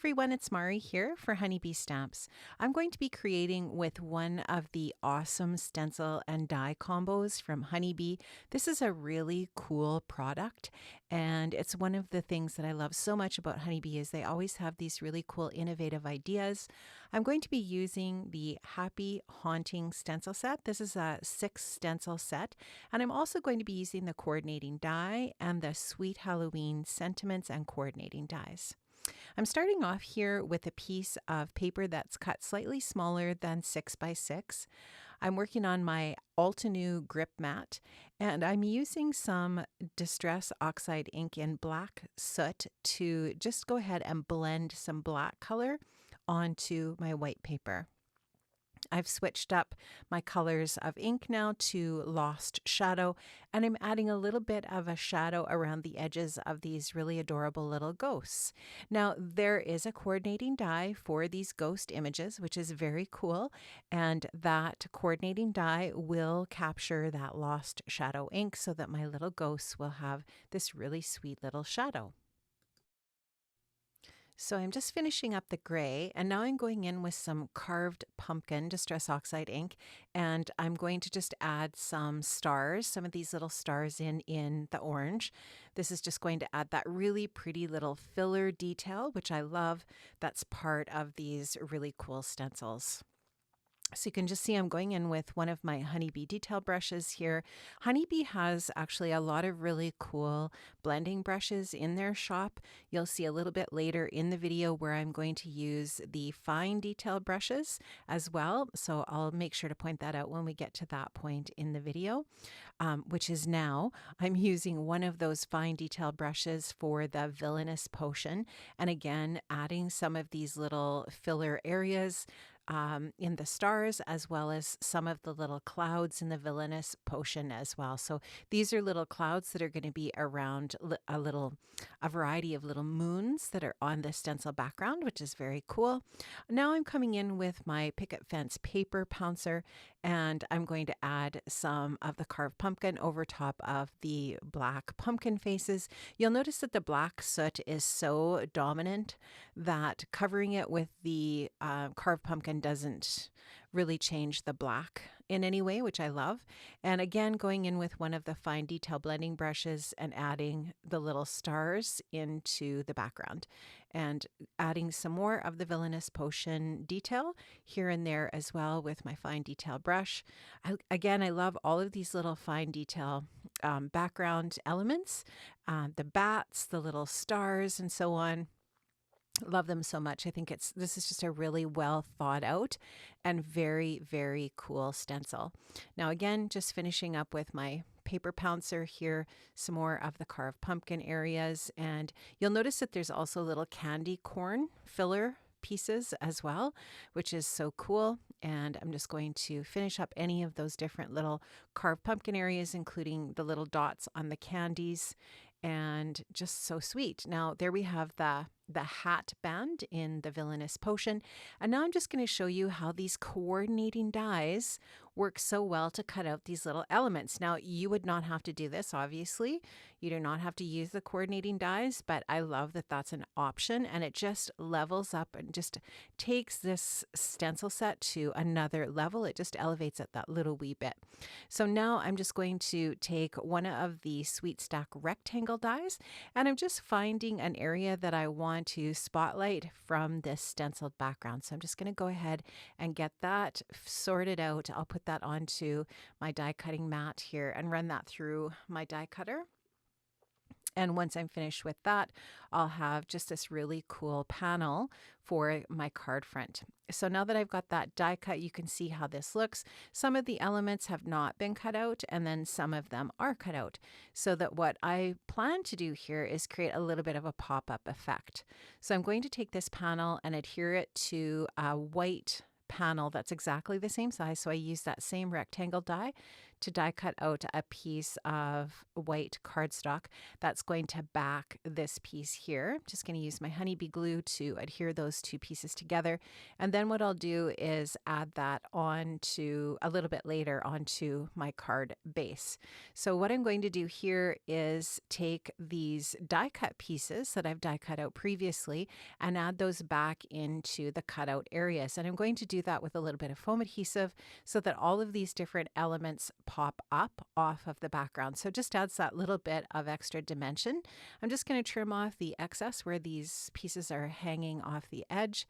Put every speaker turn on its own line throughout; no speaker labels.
everyone, it's Mari here for Honeybee Stamps. I'm going to be creating with one of the awesome stencil and die combos from Honeybee. This is a really cool product, and it's one of the things that I love so much about Honeybee is they always have these really cool innovative ideas. I'm going to be using the Happy Haunting stencil set. This is a 6 stencil set, and I'm also going to be using the coordinating die and the Sweet Halloween sentiments and coordinating dies. I'm starting off here with a piece of paper that's cut slightly smaller than 6 by 6. I'm working on my Altenew grip mat, and I'm using some Distress Oxide ink in black soot to just go ahead and blend some black color onto my white paper. I've switched up my colors of ink now to Lost Shadow, and I'm adding a little bit of a shadow around the edges of these really adorable little ghosts. Now, there is a coordinating die for these ghost images, which is very cool, and that coordinating die will capture that Lost Shadow ink so that my little ghosts will have this really sweet little shadow. So I'm just finishing up the gray, and now I'm going in with some carved pumpkin Distress Oxide ink, and I'm going to just add some stars, some of these little stars in the orange. This is just going to add that really pretty little filler detail, which I love. That's part of these really cool stencils. So you can just see I'm going in with one of my Honeybee detail brushes here. Honeybee has actually a lot of really cool blending brushes in their shop. You'll see a little bit later in the video where I'm going to use the fine detail brushes as well. So I'll make sure to point that out when we get to that point in the video, which is now. I'm using one of those fine detail brushes for the Villainous potion. And again, adding some of these little filler areas in the stars, as well as some of the little clouds in the Villainous potion as well. So these are little clouds that are going to be around a variety of little moons that are on the stencil background, which is very cool. Now I'm coming in with my Picket Fence paper pouncer, and I'm going to add some of the carved pumpkin over top of the black pumpkin faces. You'll notice that the black soot is so dominant that covering it with the carved pumpkin doesn't really change the black in any way, which I love. And again, going in with one of the fine detail blending brushes and adding the little stars into the background, and adding some more of the Villainous potion detail here and there as well with my fine detail brush. Again, I love all of these little fine detail background elements, the bats, the little stars, and so on. Love them so much. I think this is just a really well thought out and very, very cool stencil. Now again, just finishing up with my paper pouncer here, some more of the carved pumpkin areas, and you'll notice that there's also little candy corn filler pieces as well, which is so cool. And I'm just going to finish up any of those different little carved pumpkin areas, including the little dots on the candies, and just so sweet. Now there we have the hat band in the Villainous potion, and now I'm just going to show you how these coordinating dies work so well to cut out these little elements. Now you would not have to do this, obviously. You do not have to use the coordinating dies, but I love that that's an option, and it just levels up and just takes this stencil set to another level. It just elevates it that little wee bit. So now I'm just going to take one of the Sweet Stack rectangle dies, and I'm just finding an area that I want to spotlight from this stenciled background. So I'm just going to go ahead and get that sorted out. I'll put that onto my die cutting mat here and run that through my die cutter. And once I'm finished with that, I'll have just this really cool panel for my card front. So now that I've got that die cut, you can see how this looks. Some of the elements have not been cut out, and then some of them are cut out. So that what I plan to do here is create a little bit of a pop-up effect. So I'm going to take this panel and adhere it to a white panel that's exactly the same size. So I use that same rectangle die to die cut out a piece of white cardstock that's going to back this piece here. I'm just going to use my honeybee glue to adhere those two pieces together. And then what I'll do is add that onto a little bit later onto my card base. So what I'm going to do here is take these die cut pieces that I've die cut out previously and add those back into the cutout areas. And I'm going to do that with a little bit of foam adhesive so that all of these different elements pop up off of the background. So it just adds that little bit of extra dimension. I'm just going to trim off the excess where these pieces are hanging off the edge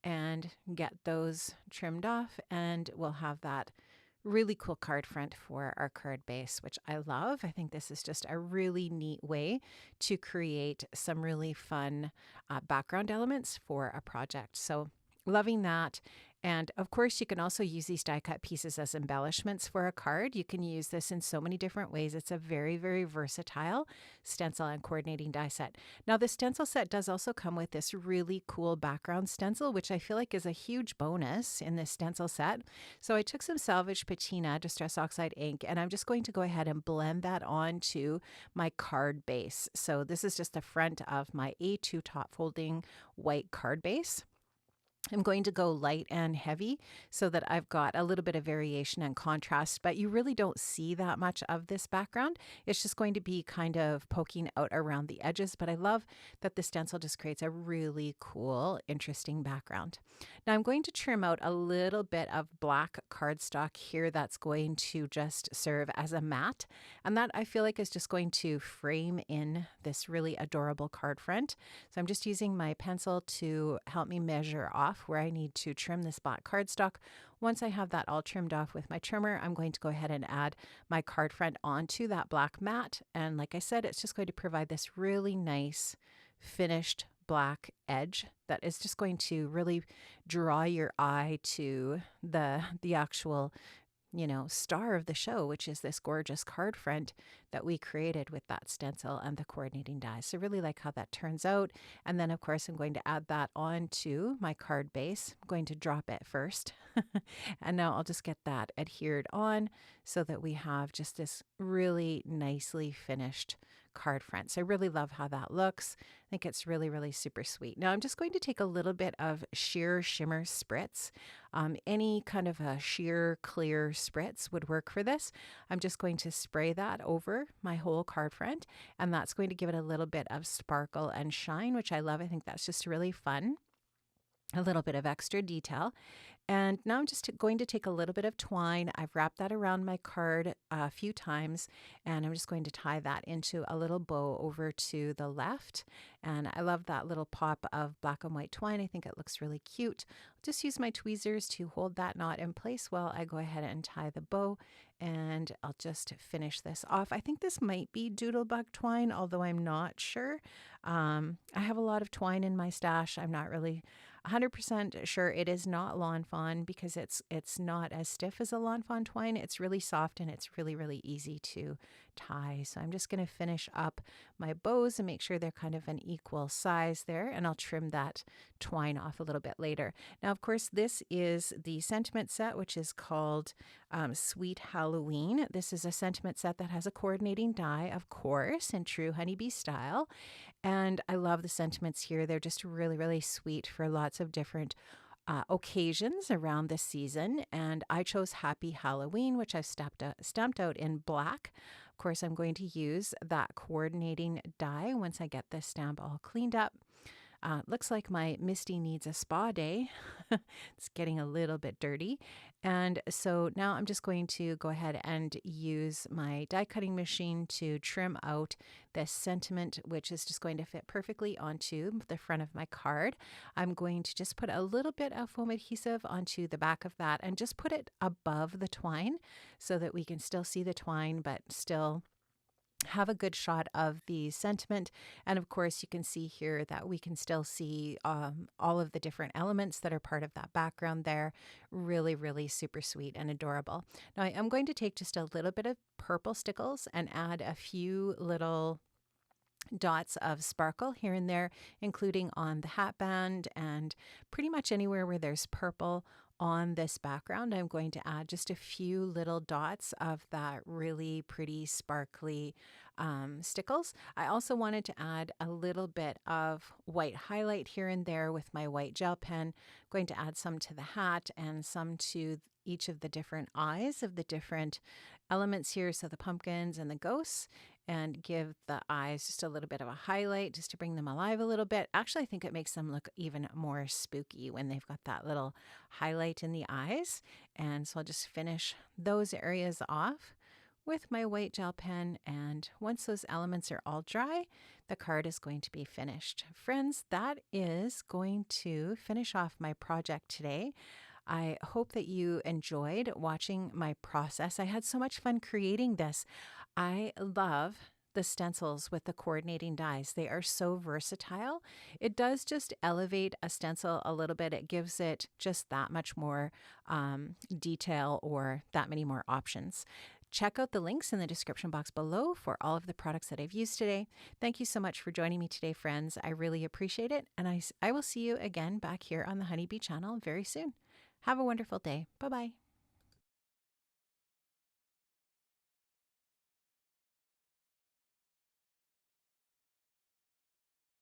and get those trimmed off, and we'll have that really cool card front for our card base, which I love. I think this is just a really neat way to create some really fun background elements for a project. So loving that. And of course, you can also use these die cut pieces as embellishments for a card. You can use this in so many different ways. It's a very, very versatile stencil and coordinating die set. Now, the stencil set does also come with this really cool background stencil, which I feel like is a huge bonus in this stencil set. So I took some Salvaged Patina Distress Oxide ink, and I'm just going to go ahead and blend that onto my card base. So this is just the front of my A2 top folding white card base. I'm going to go light and heavy so that I've got a little bit of variation and contrast, but you really don't see that much of this background. It's just going to be kind of poking out around the edges, but I love that the stencil just creates a really cool, interesting background. Now I'm going to trim out a little bit of black cardstock here that's going to just serve as a mat, and that I feel like is just going to frame in this really adorable card front. So I'm just using my pencil to help me measure off where I need to trim this black cardstock. Once I have that all trimmed off with my trimmer, I'm going to go ahead and add my card front onto that black mat. And like I said, it's just going to provide this really nice finished black edge that is just going to really draw your eye to the actual star of the show, which is this gorgeous card front that we created with that stencil and the coordinating dies. So really like how that turns out. And then of course I'm going to add that onto my card base. I'm going to drop it first. And now I'll just get that adhered on so that we have just this really nicely finished card front. So I really love how that looks. I think it's really, really super sweet. Now I'm just going to take a little bit of Sheer Shimmer Spritz. Any kind of a sheer clear spritz would work for this. I'm just going to spray that over my whole card front, and that's going to give it a little bit of sparkle and shine, which I love. I think that's just really fun. A little bit of extra detail. And now I'm just going to take a little bit of twine. I've wrapped that around my card a few times, and I'm just going to tie that into a little bow over to the left. And I love that little pop of black and white twine. I think it looks really cute. I'll just use my tweezers to hold that knot in place while I go ahead and tie the bow, and I'll just finish this off. I think this might be doodlebug twine, although I'm not sure. I have a lot of twine in my stash. I'm not really 100% sure. It is not lawn fawn because it's not as stiff as a lawn fawn twine. It's really soft and it's really, really easy to tie. So I'm just going to finish up my bows and make sure they're kind of an equal size there, and I'll trim that twine off a little bit later. Now, of course, this is the sentiment set, which is called Sweet Halloween. This is a sentiment set that has a coordinating die, of course, in true honeybee style. And I love the sentiments here. They're just really, really sweet for lots of different occasions around the season. And I chose Happy Halloween, which I've stamped out in black. Of course, I'm going to use that coordinating die once I get this stamp all cleaned up. Looks like my Misty needs a spa day. It's getting a little bit dirty. And so now I'm just going to go ahead and use my die cutting machine to trim out this sentiment, which is just going to fit perfectly onto the front of my card. I'm going to just put a little bit of foam adhesive onto the back of that and just put it above the twine so that we can still see the twine, but still have a good shot of the sentiment. And of course, you can see here that we can still see all of the different elements that are part of that background there. Really, really super sweet and adorable. Now I'm going to take just a little bit of purple stickles and add a few little dots of sparkle here and there, including on the hat band and pretty much anywhere where there's purple on this background, I'm going to add just a few little dots of that really pretty sparkly stickles. I also wanted to add a little bit of white highlight here and there with my white gel pen. I'm going to add some to the hat and some to each of the different eyes of the different elements here, so the pumpkins and the ghosts, and give the eyes just a little bit of a highlight just to bring them alive a little bit. Actually, I think it makes them look even more spooky when they've got that little highlight in the eyes. And so I'll just finish those areas off with my white gel pen, and once those elements are all dry, the card is going to be finished. Friends, that is going to finish off my project today. I hope that you enjoyed watching my process. I had so much fun creating this. I love the stencils with the coordinating dies. They are so versatile. It does just elevate a stencil a little bit. It gives it just that much more detail or that many more options. Check out the links in the description box below for all of the products that I've used today. Thank you so much for joining me today, friends. I really appreciate it. And I will see you again back here on the Honeybee channel very soon. Have a wonderful day. Bye-bye.